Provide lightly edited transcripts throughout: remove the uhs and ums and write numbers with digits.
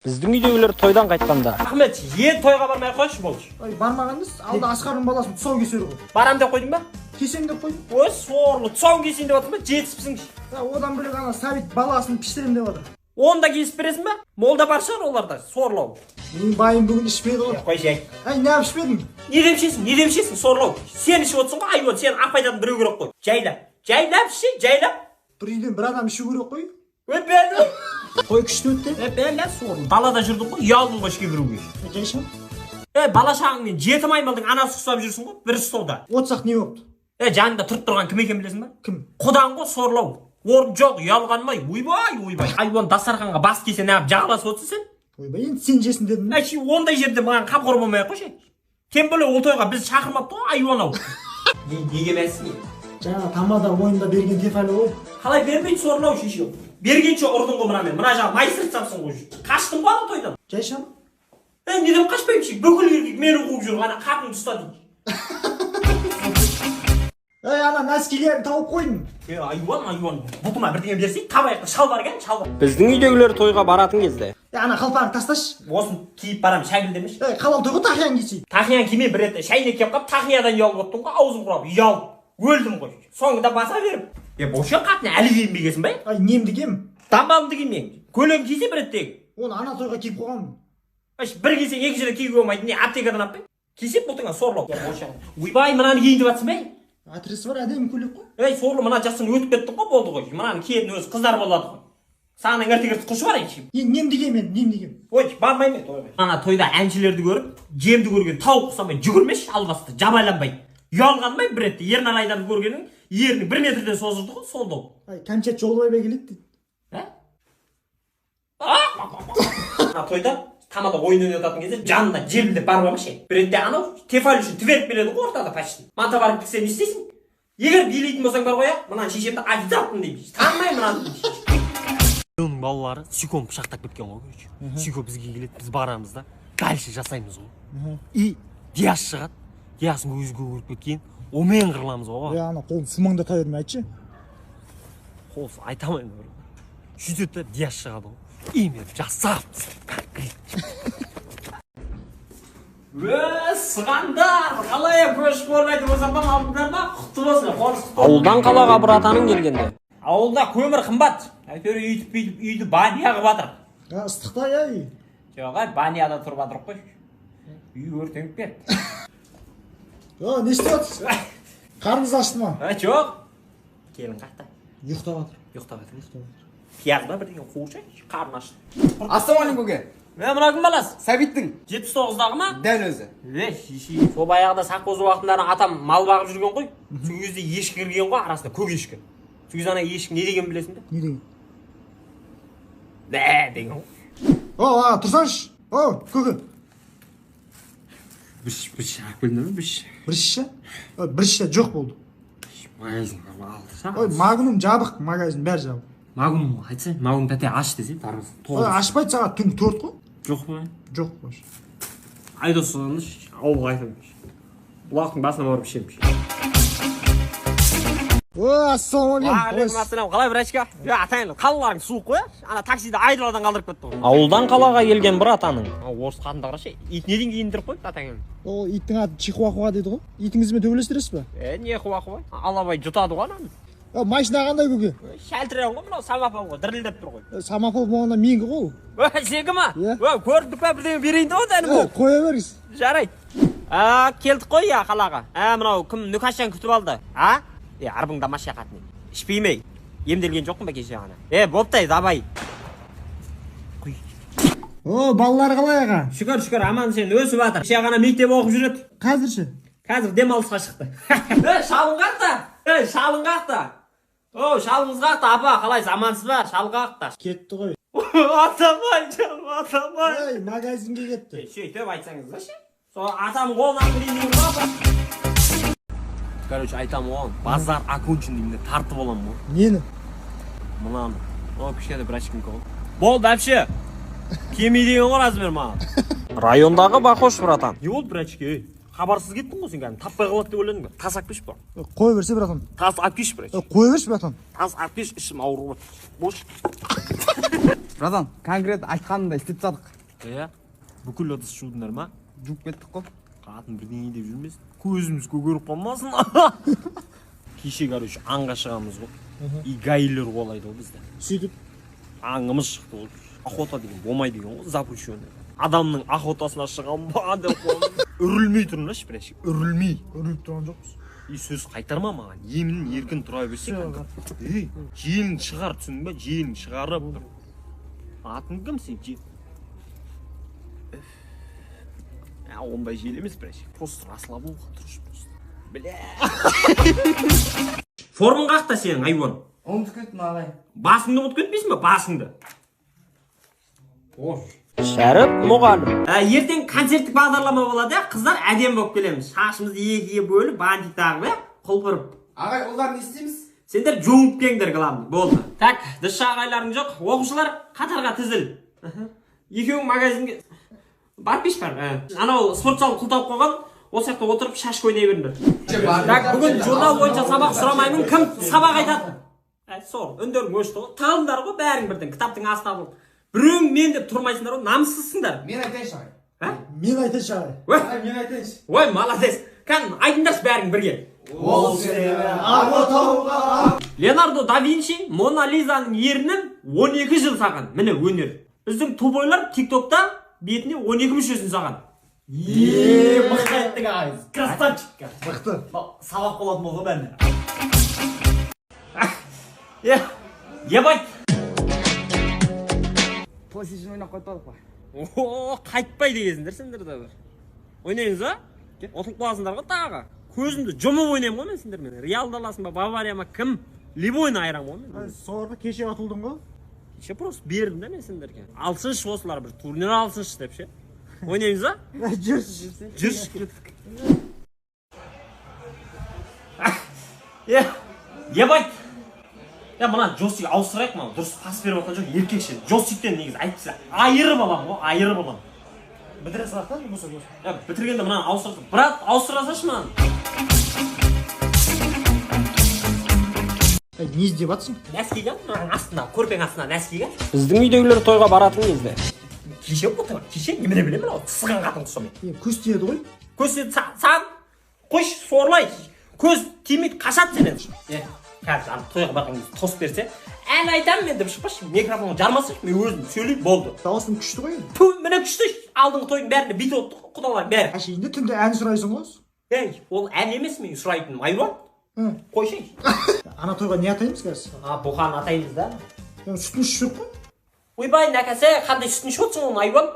Біздің үйдегілер тойдан қайтқанда. Ахмет, тойға бармай қойшы болшы. Ой, бармағаныз, алда Асқардың баласын тұсау кесер ғой. Барам деп қойдың ба? Кесем деп қойдым. Ой, сорлы, тұсауын кесейін деп жатырсың ба? Жетіспісің. Одан бөлек ана Сәбит баласын піштірем деп жатыр. Оны да кесіп бересің ба? Молда бар шығар оларда, сорлау. Менің байым бүгін ішпеді ғой. Қой жай. Не ішпедің? Не демшесің, сорлау. Сен ішіп отырсың ғой, айуан, сен апайдан біреу керек қой. Жайлап ішші, жайлап. Бір үйден бір адам ішу керек қой. Өтпеді. Той күшті өтті. Бәлі сорлы. Далада жүрдің ғой, ұялдың ғой ішке кіруге. Жайшам. Бала шағыңмен 7 маймылдың анасы ұстап жүрсің ғой, бір столда. Отсақ не болыпты? Жанында тұрып тұрған кім екен білесің ба? Кім? Құдаң ғой, сорлау. Орын жоқ, ұялғанмай, ойбай. Айуан дастарханға бас кесе неғып жағаласып отырсың сен? Ойбай, енді сен жесін дедім. Ондай жерде маған қамқор болмай қойшы. Тем более ол тойға біз шақырмапты ғой, айуан-ау. Неге мәсіне? Жаңа тамада ойында берген тефалі ғой. Қалай бермейді сорлау шеше? Бергенше ұрдың ғой мұнамен. Мына жағы майсыр сапсың ғой. Қаштың ба тойдан? Жайшам. Неден қашпаймын ше? Бүкіл еркек мені қуып жүр, ана қапыңды ұста дейді. Ана нәскилерін тауып қойдың. Айуан. Бұтыма бірдеңе берсей, табаяқты шалбар екен, шалбар. Біздің үйдегілер тойға баратын кезде. Ана қалпағын тасташы. Осын киіп барам, шәкіл демеш. Қалал тойға тақиян кисейді. Тақиян киме бір рет шәйнек кеп қап, тақиядан ұялып оттың ғой, аузым құрап, ұялып. Өлдім ғой. Соңында баса беріп. Бошы қатын әлі киінбегесің бай? Немді кием. Дамбалымды кимен. Көлем кисе бір реттегі. Оны ана тойға киіп қойғанмын. Бір кисе екі жерде киюге болмайды. Не аптекадан аппай? Кисе бұлтыңа сорлау. Ойбай, мынаны киейін деп жатсың бай? Атресі бар, әдемі көйлек қой. Сорлы, мына жастың өтіп кеттің ғой, болды ғой. Мынаны киетін өзі қыздар болады ғой. Сағынан ерте-ерте құшы бар екшім. Немді кием мен, немді кием. Ой, бармаймын тойға. Ана тойда әншілерді көріп, жемді көрген тауық құсамай жүгірмеш, албасты, жабайланбай. Ұялғанмай бір ретте, ернар айдарды көргенің, ерінің 1 метрден созылды ғой, солдау. Кәмшат Жолдыбай келеді дейді. Ана тойда тамада ойын ойнататын кезде жанында желбілдеп барып алмашы. Бір ретте анау тефаль үшін тверк береді ғой ортада почти. Манта барып кіксе не істейсің? Егер билейтін болсаң бар ғой, мынаны шешемді официантпын деймін. Танымай мынаны. Оның балалары Сүйком пышақтап кеткен ғой. Сүйко бізге келеді, біз барамыз да, дальше жасаймыз ғой. И Диас шығады. Диасын өзге көріп кеткен, омен қырыламыз ғой. Ана қолын сумаңдата бермей айтшы. Қолсы айтамайын ғой. Жүзетті Диас шығады ғой. Имер жасаппыз. Сығандар, қалай көшіп көрмейді болсамдан алдыңдар ма? Құтты болсын. Ауылдан қалаға бір атаның келгенде. Ауылда көмір қымбат. Әйтеуір үйді баняға батыр. Ыстықта ей. Жоға, баняда тұрып батыр қой. Үй өртеніп кетті. Не істеп жатырсыз? Қарныңыз ашты ма? Жоқ. Келін қақта. Ұйықтап жатыр. Пиязда бірдеңе қуыршай, қарны ашты. Ассалаумалейкум көке. Мына кім баласы? Сәбиттің. 79-дағы ма? Дәл өзі. Сол баяғыда саққозы уақытында атам мал бағып жүрген ғой. Сол кезде ешкі кірген ғой, арасында көк ешкі. Сол кезде ана ешкі не деген білесің бе? Не деген? Деген ғой. Тұрсаңшы. Көке. Біш әкелді ме? Бірші жоқ болды. Магазин алды. Магнум жабық, магазин бәрі жабық. Магнум айтсай, Магнум тәте аш десе, тарғыз. Ашпайды сағат түнгі 4 қой. Жоқ па? Жоқ қой. Айдос соғыныш, ауылға айтамын. Бұлақтың басына барып ішемін. Ассалаумалейкум. Алейкум ассалам. Қалай брачка? Атайын, қалаларың суық қой. Ана таксиді айдыладан қалдырып кетті ғой. Ауылдан қалаға келген бір атаның. Орыс қатынды қарашы. Ит неден киіндіріп қойды атаңын? Иттің аты Чихуахуа дейді ғой. Итіңізбен төбелестіресіз ба? Не Хуахуа? Алабай жұтады ғой ананы. Машина қандай көке? Шәлтірен ғой, мынау самопал ғой, дірілдеп тұр ғой. Самопал болғанда менгі ғой. Сенікі ма? Көрдік па бірдеңе берейін деп отыр ғой. Қоя беріңіз. Жарайды. Келдік қой я қалаға. Мынау кім Нүкашан күтіп алды? Арбыңда маша қатыны. Ішпеймей. Емделген жоқпын ба кеше ғана? Боптай, давай. Балалар қалай аға? Шүкір, аман сен өсіп жатыр. Кеше ғана мектеп оқып жүреді. Қазірші? Қазір демалысқа шықты. Шалың қақта. Шалыңыз қақта, апа, қалайсыз, амансыз ба? Шалың қақта. Кетті ғой. Атамай, жаным, атамай. Магазинге кетті. Сөйтіп айтсаңыз да ше? Сол атам қолынан білейін ба? Короче, айтам оған, базар окончен деймін де тартып оламын ғой. Нені? Мынаны. Кішкене брачкинка ғой. Болды, әпше. Кемей деген ғой размер маған. Райондағы бақош бір атан. Не болды брачке? хабарсыз кеттің ғой сен кәдімгі таппай қалады деп ойладың ба? Тас алып келші бар. Қоя берсе братан. Тас алып келші бірінші. Қоя берші братан. Тас алып келші, ішім ауырып жатыр. Бош. Братан, конкрет айтқанымда істеп тастадық. Бүкіл ыдыс жудыңдар ма? Жуып кеттік қой. Қатын бірдеңе деп жүрмесін. Көзіміз көгеріп қалмасын. Кеше, короче, аңға шығамыз ғой. И гаилер қолайды ғой бізді. Сөйтіп. Аңымыз шықты ғой. Охота деген болмай деген ғой, запрещенный. Адамның охотасына шығам ба деп қойды. Үрілмей тұрыңдаршы, бірінші. Үрілмей. Үріліп тұрған жоқпыз. И сөз қайтарма маған. Емін еркін тұра берсең. Желін шығар, түсіндің ба? Желін шығарып тұр. Атың кім сен? Ондай жел емес, бірінші. Просто расслабуға тұрыш просто. Бля. Формың қақта сенің, айуан. Ұмытып кеттім ағай. Басыңды ұмытып кетпейсің ба? Басыңды. Шәріп мұғалім. Ертең концерттік бағдарлама болады, қыздар әдем болып келеміз. Шашымызды екіге бөліп, бантик тағып, құлпырып. Ағай, олар не істейміз? Сендер жоңып кеңдер қыламын. Болды. Так, дышша ағайларың жоқ. Оқушылар қатарға тізіл. Екеуің магазинге барып еш бар. Анау спорт залын құлтап қойған, ол сияқты отырып шаш ойнай беріңдер. Так, бүгін журнал бойынша сабақ сұрамаймын. Кім сабақ айтады? Сор, өндерің өшті ғой. Тығылыңдар ғой бәрің бірден. Кітаптың астына болып. Біреуің мен деп тұрмайсыңдар ғой, намыссызсыңдар. Мен айтайыншы ағай. Мен айтайыншы ағай. Мен айтайыншы. Ой, молодец. Кән, айтыңдаршы бәрің бірге. Ол сені ағытауға. Леонардо да Винчи Мона Лизаның ерінен 12 жыл саған. Міне өнер. Біздің тубойлар тиктокта бетіне 12 мүшесін саған. Мықты айттың ағай. Красавчик. Мықты. Сабақ болатын болғы бәріне. Ебайт. PlayStation ойнап қойып па? Қайтпай дегенсіңдер сендер де бір. Ойнайыңыз ба? Отылып қаласыңдар ғой тағы. Көзімді жұмып ойнаймын ғой мен сендермен. Реалда аласың ба, Бавария ма, кім? Любойны айрам ғой мен. Соларға кеше атылдың ғой. Кеше просто бердім да мен сендерге. Алсыншы осылар бір турнир алсыншы деп ше. Ойнаймыз ба? Жүрші. Ебайт. Мына Джосик ауыстырайық ма? Дұрыс пас беріп отқан жоқ, еркекше. Джосиктен негізі айтпаса айырып алам ғой, айырып алам. Бітіре салақтан болса. Бітіргенде мына ауыстырдым. Брат, ауыстырасашы маған. Не іздеп атсың? Нәскиге, астына, көрпең астына нәскиге. Біздің үйдегілер тойға баратын кезде. Кеше отыр, кеше немене білемін ау, тысыған қатын құсымен. Көз тиеді ғой. Көз тиеді, саған қойш, сорлай. Көз тимейді, қашады сенен. Қазір тойға барған кезде тос берсе, ән айтамын мен деп шықпашы, микрофонға жармасын, мен өзім сөйлейіп болды. Дауысың күшті ғой. Міне күшті, алдыңғы тойдың бәрінде бит отты, құдалар бәрі. Әшейінде түнде ән сұрайсың ғой. Ол ән емес мен сұрайтыным, айруан. Қойшай. Ана тойға не атаймыз қазір? Бұқан атаймыз да. Сүтін ішіп қой. Ойбай, нәкәсе, қандай сүтін ішіп отырсың оны, айруан?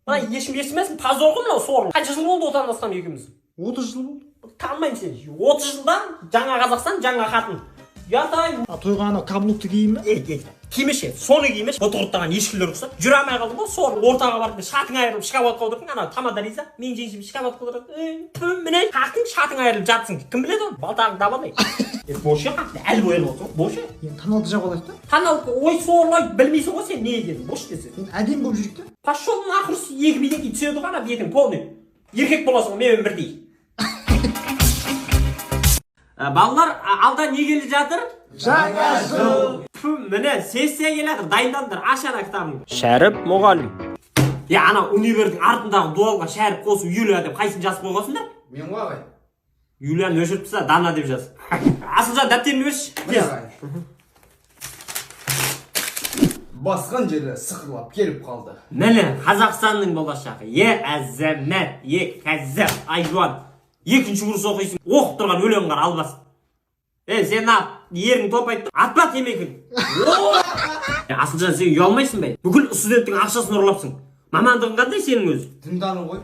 Мына ешім естімесін, тазор ғой мынау сорлы. Қанша жыл болды отандастан екеуміз? 30 жыл болды. Танымаймын сені. 30 жылдан жаңа Қазақстан, жаңа қатын. Ятайын. Тойға ана каблукты киейін ба? Кимеше, соны кимеш. Бұтығырттаған ешкілер ұқсап. Жүре алмай қалдың ғой, сорлы ортаға барып шатың айырылып шкафатқа отырдың. Ана тамада риза, мен жеңшім шкафатқа отырдың. Міне, қақтың шатың айырылып жатсың. Кім біледі оны? Балтағың дабалай. Бошы қақты, әлі боянып отырсың. Бошы. Енді каналды жап алайық та. Канал, ой сорлай, білмейсің ғой сен не екенін. Бош десе. Енді әдем болып жүрейік та. Пошел нахуй, екі биден түседі ғой ана бетің полный. Еркек боласың ғой, менімен бірдей. Балалар, алда не келе жатыр? Жаңа жыл. Міне, сессия келе жатыр, дайындандыр, аш ана кітабын. Шәріп мұғалім. Ана универдің артындағы дуалға шәріп қосып Юлия деп қайсын жазып қойғансыңдар? Мен ғой ағай. Юлияны өшіріп тастаса, Дана деп жаз. Асылжан дәптерін берші. Басқан жері сықырлап келіп қалды. Міне, Қазақстанның болашағы. Әзәмәт, кәззәп, айжуан. Екінші курс оқисың, оқып тұрған өлең қар албасын. Сен ерің топайды, атпа темекін. Асылжан, сен ұялмайсың бай. Бүкіл студенттің ақшасын ұрлапсың. Мамандығың қандай сенің өзі? Дінданың ғой.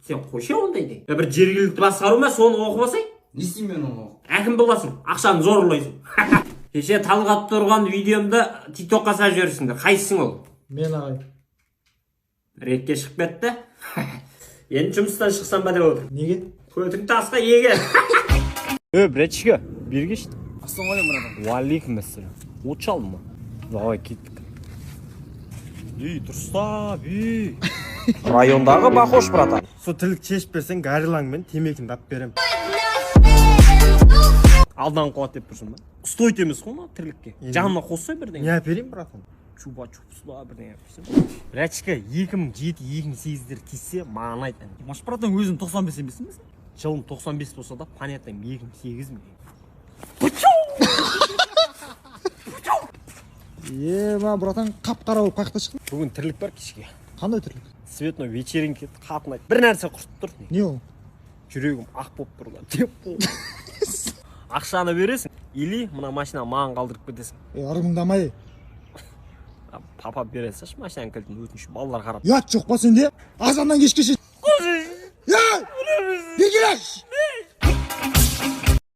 Сен қойшы ондайды. Бір жергілікті басқару ма, соны оқып алсай? Не істеймін мен оны? Әкім боласың, ақшаны зорлайсың. Кеше талғап тұрған видеомды тиктокқа салып жіберсіңдер. Қайсың ол? Мен ағай. Ретке шығып кетті. Енді жұмыстан шықсам ба деп отыр. Неге? Көтің тасқа еге. Братчика, бергеш. Ассалаумағалейкум, братан. Уалейкум ассалам. От шалдың ба? Давай кеттік. Дұрыстап, Райондағы бақош, братан. Со тірлік чешіп берсең, гарилаң мен темекінді ап берем. Алдан қуат деп тұрсың ба? Стойт емес қой ма тірлікке? Жанына қоссай бірден. Не әперейін, братан? Чупа-чупсыла бірден әперсің. Братчика, 2007-2008-дер тисе, маған айт. Маш братан өзің 95 емессің бе? Жылым 95 болса да, понятно, 2008 ме? Ма братан қап-қара болып қаяқта шықтың? Бүгін тірлік бар кешке. Қандай түрлік? Цветной вечеринке қатынайды. Bir нәрсе құртып тұр. Не ол? Жүрегім ақ болып тұр да. Деп болды. Ақшаны бересің, или мына машина маған қалдырып кетесің. Армыңдамай. Папа бересің, машинаның кілтін өтініш балалар қарап. Ят жоқ па сенде? Азаннан кешке шейін